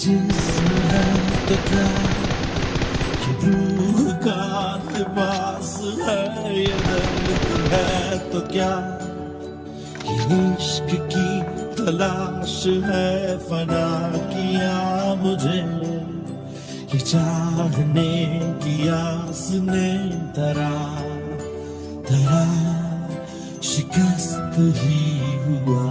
जिस्म है तो क्या, ये रूह का लिबास है, ये दर्द है तो क्या, ये इश्क की तलाश है, फना किया मुझे ये चाहने की आस ने, तरा तरा शिकस्त ही हुआ।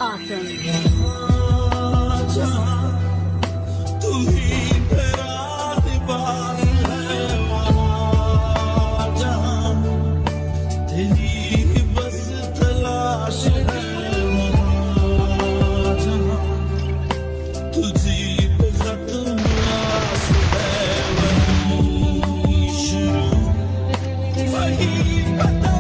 Awesome. तू ही मेरा लिबास है, वहाँ जहाँ तेरी बस तलाश है, वहाँ जहाँ तुझी पे खत्म आस है, वही शुरू वही खत्म।